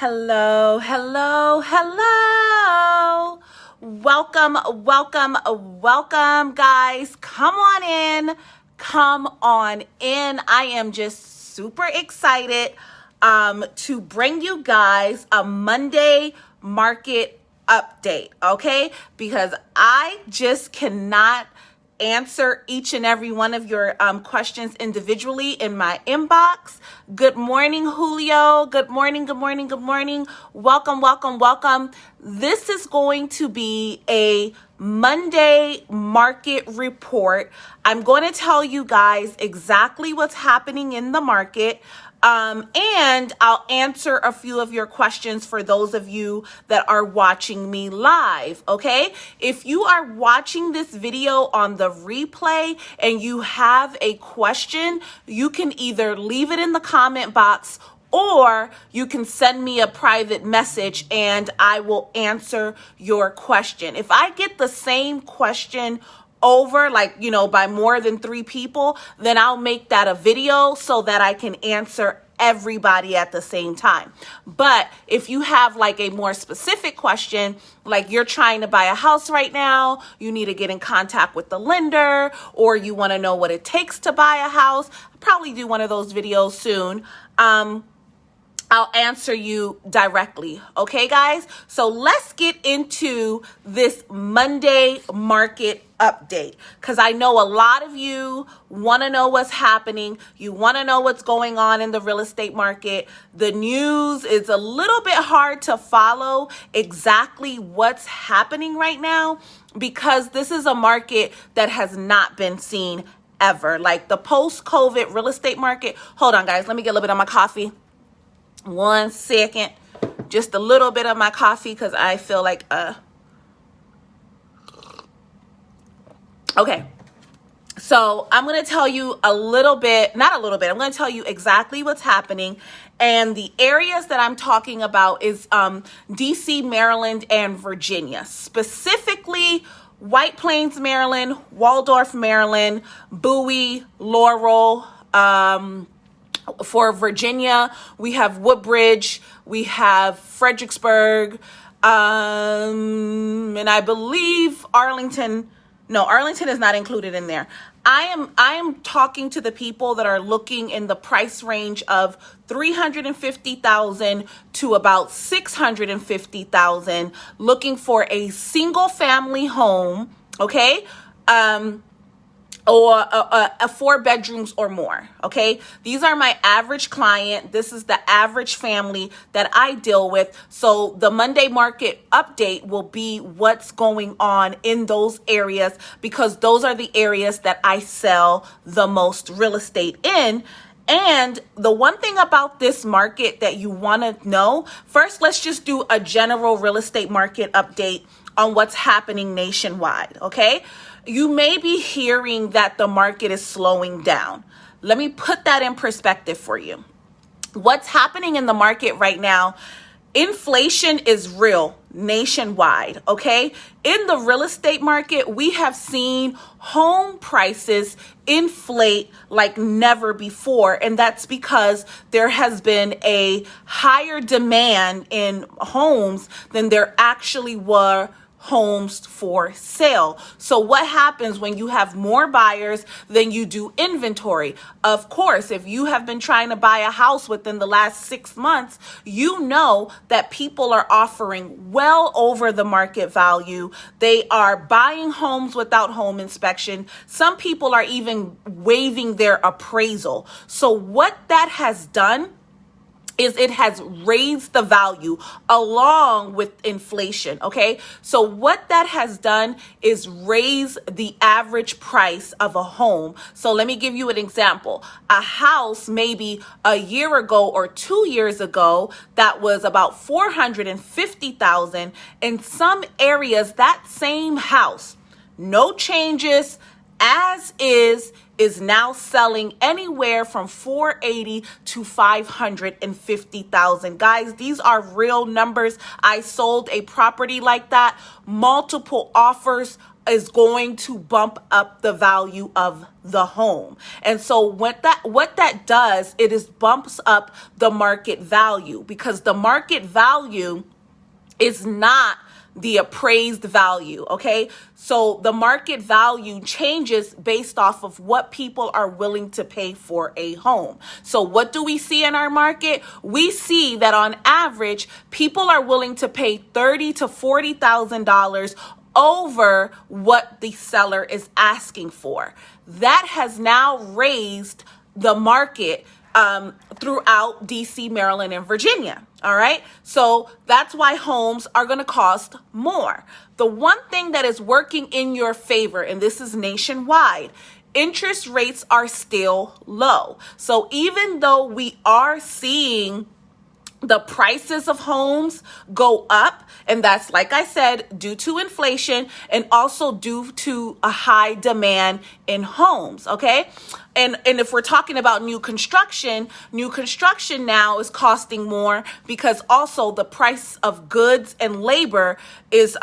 Hello, hello, hello. Welcome, welcome, welcome, guys. Come on in. Come on in. I am just super excited to bring you guys a Monday market update, okay? Because I just cannot answer each and every one of your questions individually in my inbox. Good morning, Julio. Good morning, good morning, good morning. Welcome, welcome, welcome. This is going to be a Monday market report. I'm going to tell you guys exactly what's happening in the market. And I'll answer a few of your questions for those of you that are watching me live, okay? If you are watching this video on the replay and you have a question, you can either leave it in the comment box or you can send me a private message and I will answer your question. If I get the same question over, by more than 3 people, then I'll make that a video so that I can answer everybody at the same time. But if you have a more specific question, like you're trying to buy a house right now, you need to get in contact with the lender, or you want to know what it takes to buy a house, I'll probably do one of those videos soon. I'll answer you directly. Okay, guys? So let's get into this Monday market update, because I know a lot of you want to know what's happening. You want to know what's going on in the real estate market. The news is a little bit hard to follow exactly what's happening right now, because this is a market that has not been seen ever. Like the post-COVID real estate market. Hold on, guys. Let me get a little bit of my coffee. 1 second. Just a little bit of my coffee because I feel like okay. So I'm going to tell you I'm going to tell you exactly what's happening. And the areas that I'm talking about is DC, Maryland, and Virginia. Specifically, White Plains, Maryland, Waldorf, Maryland, Bowie, Laurel. For Virginia, we have Woodbridge, we have Fredericksburg, and I believe Arlington. No, Arlington is not included in there. I am talking to the people that are looking in the price range of $350,000 to about $650,000, looking for a single family home, okay? Or a 4 bedrooms or more, okay? These are my average client. This is the average family that I deal with. So the Monday market update will be what's going on in those areas, because those are the areas that I sell the most real estate in. And the one thing about this market that you want to know, first, let's just do a general real estate market update on what's happening nationwide, okay? You may be hearing that the market is slowing down. Let me put that in perspective for you. What's happening in the market right now, inflation is real nationwide, okay? In the real estate market, we have seen home prices inflate like never before, and that's because there has been a higher demand in homes than there actually were homes for sale. So what happens when you have more buyers than you do inventory? Of course, if you have been trying to buy a house within the last 6 months, you know that people are offering well over the market value. They are buying homes without home inspection. Some people are even waiving their appraisal. So what that has done is it has raised the value along with inflation, okay? So what that has done is raise the average price of a home. So let me give you an example. A house maybe a year ago or 2 years ago that was about $450,000. In some areas, that same house, no changes, as is now selling anywhere from $480,000 to $550,000. Guys, these are real numbers. I sold a property like that, multiple offers is going to bump up the value of the home. And so what that does, it is bumps up the market value, because the market value is not the appraised value, okay? So the market value changes based off of what people are willing to pay for a home. So what do we see in our market? We see that on average, people are willing to pay $30,000 to $40,000 over what the seller is asking for. That has now raised the market throughout DC, Maryland, and Virginia. All right. So that's why homes are going to cost more. The one thing that is working in your favor, and this is nationwide, interest rates are still low. So even though we are seeing the prices of homes go up, and that's, like I said, due to inflation and also due to a high demand in homes, okay? And if we're talking about new construction now is costing more because also the price of goods and labor is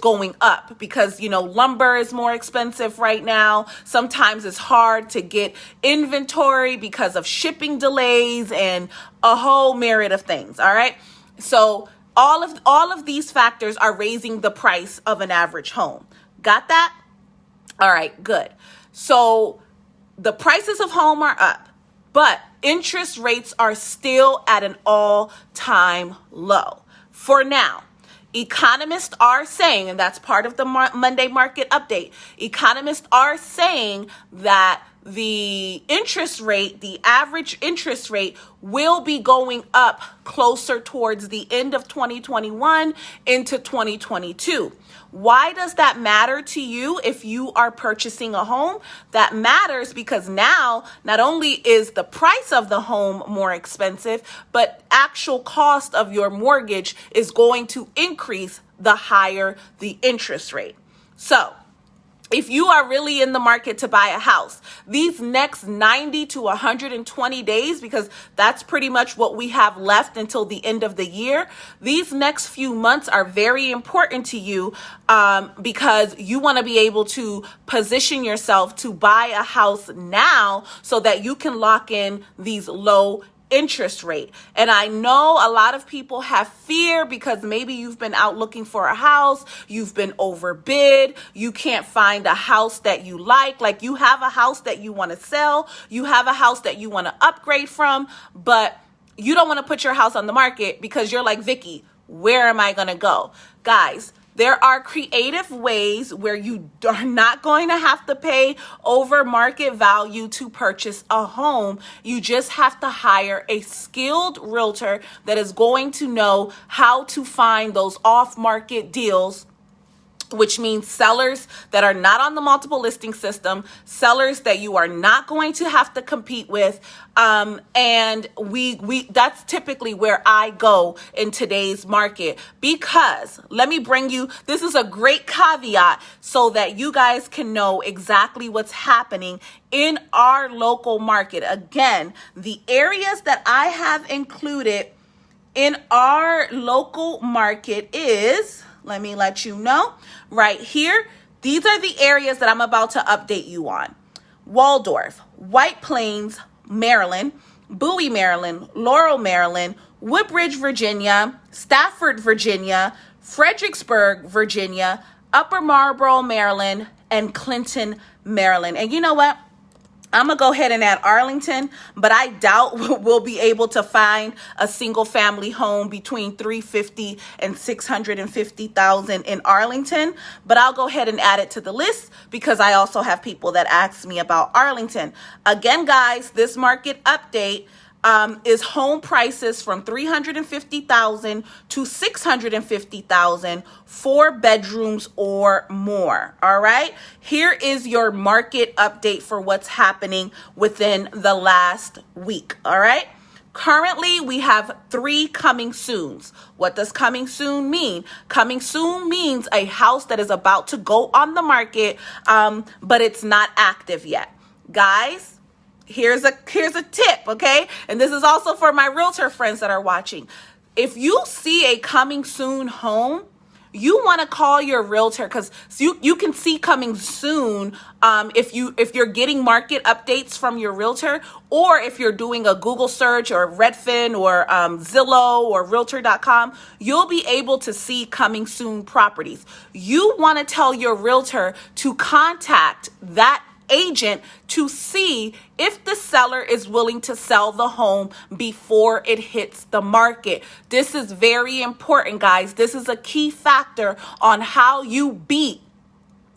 going up, because, you know, lumber is more expensive right now. Sometimes it's hard to get inventory because of shipping delays and a whole myriad of things. All right. So all of these factors are raising the price of an average home. Got that? All right, good. So the prices of home are up, but interest rates are still at an all-time low. For now, economists are saying, and that's part of the Monday market update, economists are saying that the interest rate, the average interest rate, will be going up closer towards the end of 2021 into 2022. Why does that matter to you if you are purchasing a home? That matters because now not only is the price of the home more expensive, but actual cost of your mortgage is going to increase the higher the interest rate. So if you are really in the market to buy a house, these next 90 to 120 days, because that's pretty much what we have left until the end of the year, these next few months are very important to you because you want to be able to position yourself to buy a house now so that you can lock in these low interest rate. And I know a lot of people have fear because maybe you've been out looking for a house, you've been overbid, you can't find a house that you like you have a house that you want to sell, you have a house that you want to upgrade from, but you don't want to put your house on the market because you're like, Vicky, where am I going to go? Guys, there are creative ways where you are not going to have to pay over market value to purchase a home. You just have to hire a skilled realtor that is going to know how to find those off-market deals, which means sellers that are not on the multiple listing system, sellers that you are not going to have to compete with. And that's typically where I go in today's market, because let me bring you, this is a great caveat so that you guys can know exactly what's happening in our local market. Again, the areas that I have included in our local market is, let me let you know right here. These are the areas that I'm about to update you on. Waldorf, White Plains, Maryland, Bowie, Maryland, Laurel, Maryland, Woodbridge, Virginia, Stafford, Virginia, Fredericksburg, Virginia, Upper Marlboro, Maryland, and Clinton, Maryland. And you know what? I'm going to go ahead and add Arlington, but I doubt we'll be able to find a single family home between $350,000 and $650,000 in Arlington, but I'll go ahead and add it to the list because I also have people that ask me about Arlington. Again, guys, this market update is home prices from $350,000 to $650,000, 4 bedrooms or more. All right. Here is your market update for what's happening within the last week. All right. Currently, we have 3 coming soons. What does coming soon mean? Coming soon means a house that is about to go on the market, but it's not active yet. Guys, here's a tip, okay? And this is also for my realtor friends that are watching. If you see a coming soon home, you want to call your realtor, because you can see coming soon if you're getting market updates from your realtor, or if you're doing a Google search or Redfin or Zillow or Realtor.com, you'll be able to see coming soon properties. You want to tell your realtor to contact that agent to see if the seller is willing to sell the home before it hits the market. This is very important, guys. This is a key factor on how you beat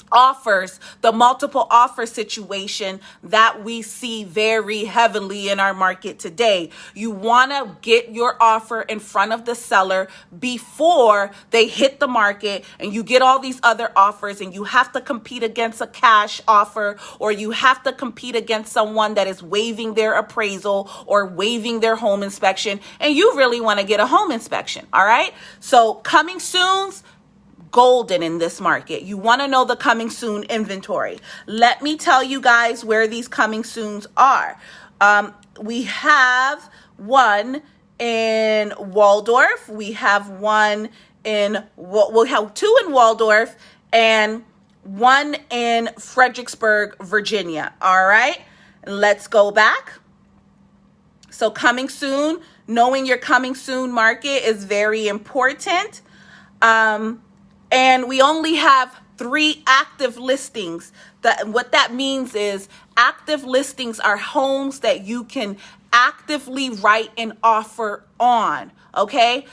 offers, the multiple offer situation that we see very heavily in our market today. You want to get your offer in front of the seller before they hit the market, and you get all these other offers, and you have to compete against a cash offer, or you have to compete against someone that is waiving their appraisal or waiving their home inspection, and you really want to get a home inspection. All right, so coming soon's golden in this market. You want to know the coming soon inventory. Let me tell you guys where these coming soons are. We have one in Waldorf. We have one we'll have two in Waldorf and one in Fredericksburg, Virginia. All right, let's go back. So coming soon, knowing your coming soon market is very important. And we only have 3 active listings. What that means is active listings are homes that you can actively write an offer on, okay?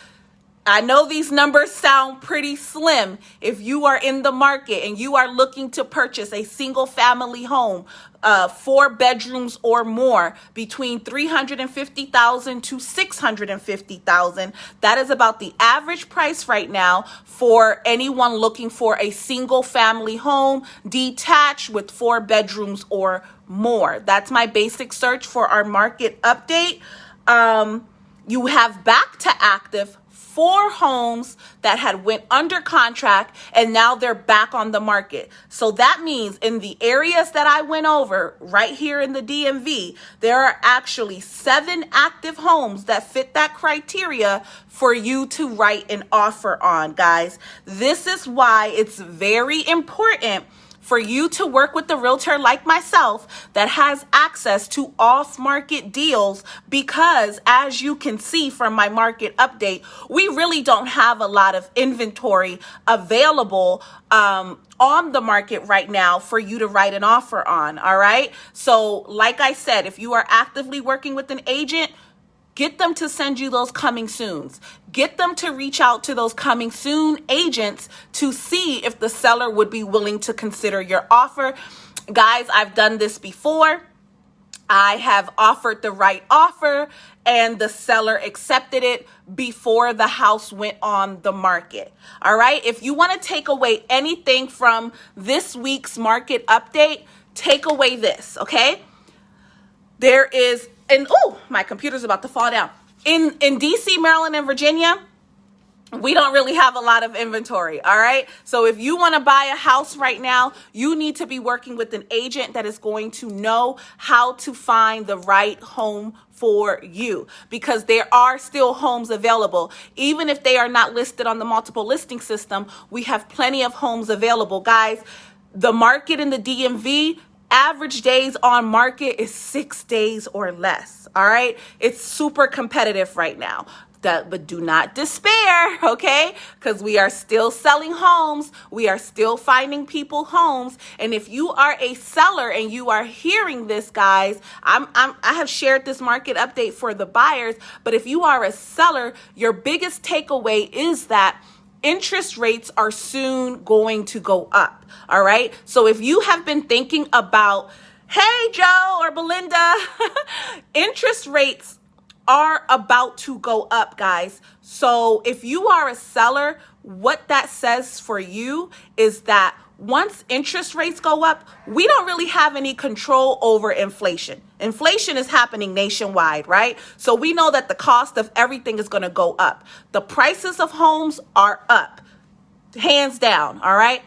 I know these numbers sound pretty slim. If you are in the market and you are looking to purchase a single family home, 4 bedrooms or more, between $350,000 to $650,000, that is about the average price right now for anyone looking for a single family home detached with 4 bedrooms or more. That's my basic search for our market update. You have back to active 4 homes that had went under contract and now they're back on the market. So that means in the areas that I went over right here in the DMV, there are actually 7 active homes that fit that criteria for you to write an offer on, guys. This is why it's very important for you to work with a realtor like myself that has access to off-market deals, because as you can see from my market update, we really don't have a lot of inventory available on the market right now for you to write an offer on. All right. So like I said, if you are actively working with an agent, get them to send you those coming soons. Get them to reach out to those coming soon agents to see if the seller would be willing to consider your offer. Guys, I've done this before. I have offered the right offer and the seller accepted it before the house went on the market. All right. If you want to take away anything from this week's market update, take away this. Okay. There is, and oh, my computer's about to fall down. In DC, Maryland, and Virginia, we don't really have a lot of inventory, all right? So if you want to buy a house right now, you need to be working with an agent that is going to know how to find the right home for you, because there are still homes available. Even if they are not listed on the multiple listing system, we have plenty of homes available. Guys, the market in the DMV, average days on market is 6 days or less. All right. It's super competitive right now. But do not despair, okay? Because we are still selling homes. We are still finding people homes. And if you are a seller and you are hearing this, guys, I have shared this market update for the buyers. But if you are a seller, your biggest takeaway is that interest rates are soon going to go up. All right. So if you have been thinking about, hey, Joe or Belinda, interest rates are about to go up, guys. So if you are a seller, what that says for you is that once interest rates go up, we don't really have any control over inflation. Inflation is happening nationwide, right? So we know that the cost of everything is going to go up. The prices of homes are up, hands down, all right?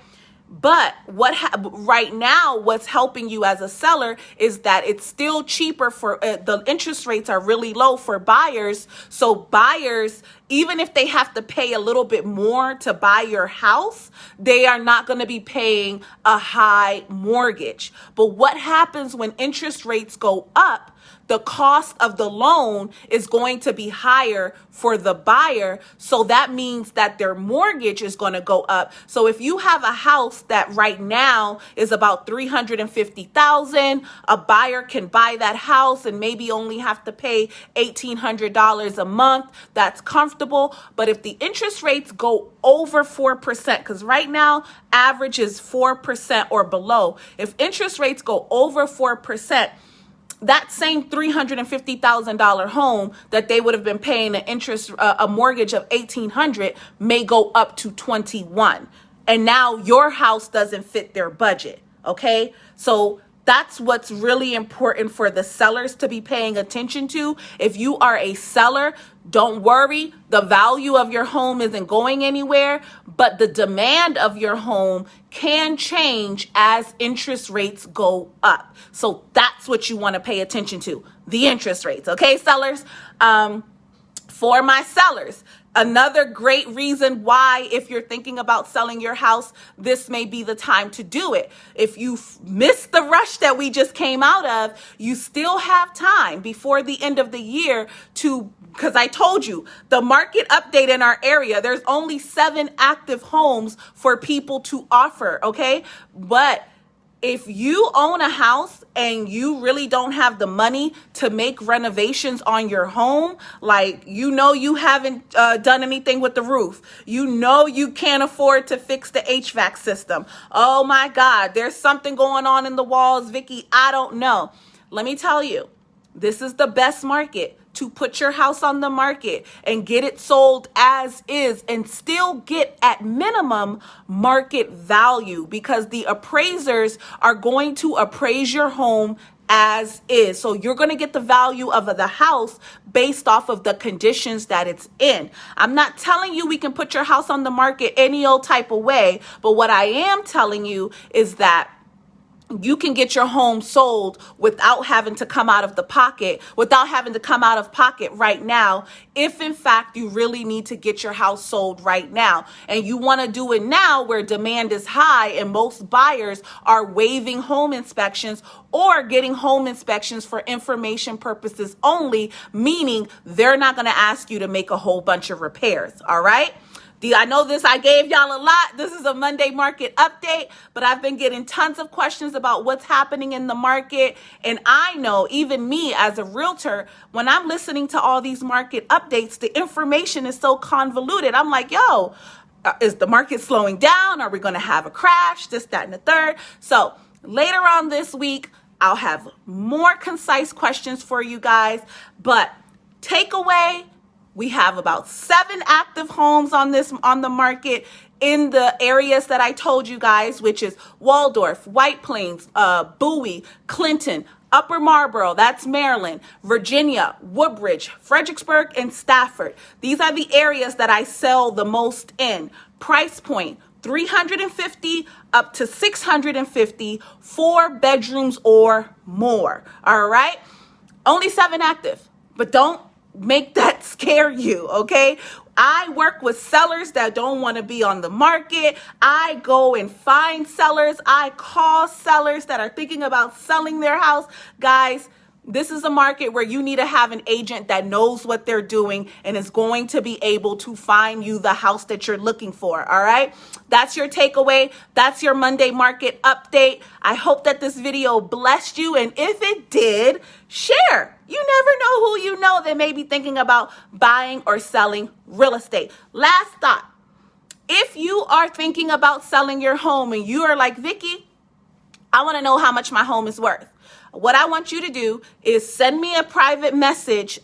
But right now, what's helping you as a seller is that it's still cheaper for the interest rates are really low for buyers. So buyers, even if they have to pay a little bit more to buy your house, they are not going to be paying a high mortgage. But what happens when interest rates go up? The cost of the loan is going to be higher for the buyer. So that means that their mortgage is going to go up. So if you have a house that right now is about $350,000, a buyer can buy that house and maybe only have to pay $1,800 a month. That's comfortable. But if the interest rates go over 4%, because right now average is 4% or below. If interest rates go over 4%, that same $350,000 home that they would have been paying a mortgage of $1,800 may go up to 21. And now your house doesn't fit their budget. Okay. So that's what's really important for the sellers to be paying attention to. If you are a seller, don't worry. The value of your home isn't going anywhere, but the demand of your home can change as interest rates go up. So that's what you want to pay attention to, the interest rates. Okay, sellers? For my sellers, another great reason why, if you're thinking about selling your house, this may be the time to do it. If you missed the rush that we just came out of, you still have time before the end of the year because I told you, the market update in our area, there's only 7 active homes for people to offer, okay? But if you own a house and you really don't have the money to make renovations on your home, like you haven't done anything with the roof, you can't afford to fix the HVAC system. Oh my God, there's something going on in the walls, Vicky. I don't know. Let me tell you, this is the best market to put your house on the market and get it sold as is and still get at minimum market value, because the appraisers are going to appraise your home as is. So you're going to get the value of the house based off of the conditions that it's in. I'm not telling you we can put your house on the market any old type of way, but what I am telling you is that you can get your home sold without having to come out of pocket right now, if in fact you really need to get your house sold right now. And you want to do it now where demand is high and most buyers are waiving home inspections or getting home inspections for information purposes only, meaning they're not going to ask you to make a whole bunch of repairs. All right. I know I gave y'all a lot. This is a Monday market update, but I've been getting tons of questions about what's happening in the market. And I know, even me as a realtor, when I'm listening to all these market updates, the information is so convoluted. I'm like, yo, is the market slowing down? Are we going to have a crash? This, that, and the third. So later on this week, I'll have more concise questions for you guys. But takeaway, we have about 7 active homes on the market in the areas that I told you guys, which is Waldorf, White Plains, Bowie, Clinton, Upper Marlboro, that's Maryland, Virginia, Woodbridge, Fredericksburg, and Stafford. These are the areas that I sell the most in. Price point, $350 up to $650, 4 bedrooms or more. All right. Only 7 active, but don't make that scare you, okay? I work with sellers that don't want to be on the market. I go and find sellers. I call sellers that are thinking about selling their house. Guys, this is a market where you need to have an agent that knows what they're doing and is going to be able to find you the house that you're looking for, all right? That's your takeaway. That's your Monday market update. I hope that this video blessed you, and if it did, share. You never know who you know that may be thinking about buying or selling real estate. Last thought. If you are thinking about selling your home and you are like, Vicky, I want to know how much my home is worth. What I want you to do is send me a private message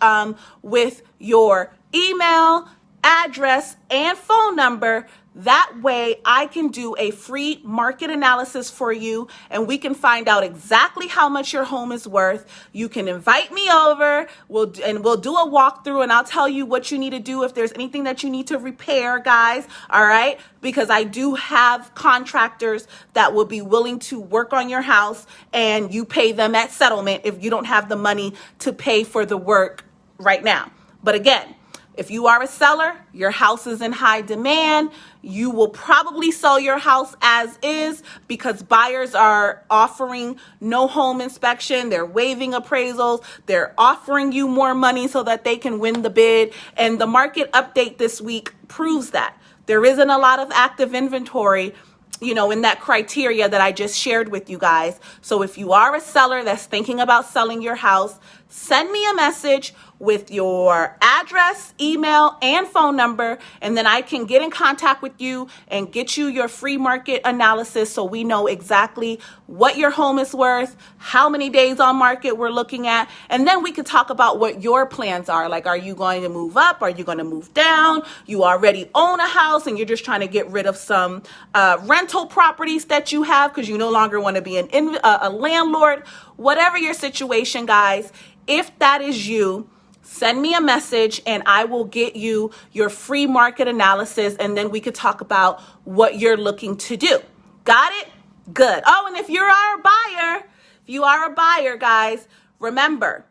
with your email address, and phone number. That way I can do a free market analysis for you and we can find out exactly how much your home is worth. You can invite me over, we'll do a walkthrough and I'll tell you what you need to do if there's anything that you need to repair, guys. All right? Because I do have contractors that will be willing to work on your house and you pay them at settlement if you don't have the money to pay for the work right now. But again, if you are a seller, your house is in high demand, you will probably sell your house as is because buyers are offering no home inspection, they're waiving appraisals, they're offering you more money so that they can win the bid. And the market update this week proves that. There isn't a lot of active inventory, in that criteria that I just shared with you guys. So if you are a seller that's thinking about selling your house, send me a message with your address, email, and phone number, and then I can get in contact with you and get you your free market analysis so we know exactly what your home is worth, how many days on market we're looking at, and then we can talk about what your plans are. Like, are you going to move up? Are you going to move down? You already own a house and you're just trying to get rid of some rental properties that you have because you no longer want to be a landlord. Whatever your situation, guys, if that is you, send me a message and I will get you your free market analysis and then we could talk about what you're looking to do. Got it? Good. Oh, and if you are a buyer, guys, remember,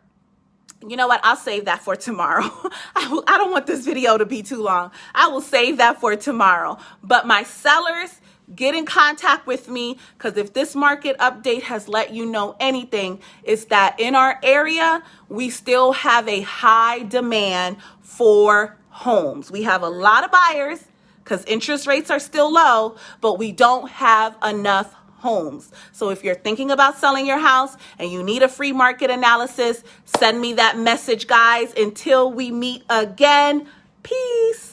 you know what? I'll save that for tomorrow. I don't want this video to be too long. I will save that for tomorrow. But my sellers, get in contact with me because if this market update has let you know anything, it's that in our area, we still have a high demand for homes. We have a lot of buyers because interest rates are still low, but we don't have enough homes. So if you're thinking about selling your house and you need a free market analysis, send me that message, guys. Until we meet again, peace.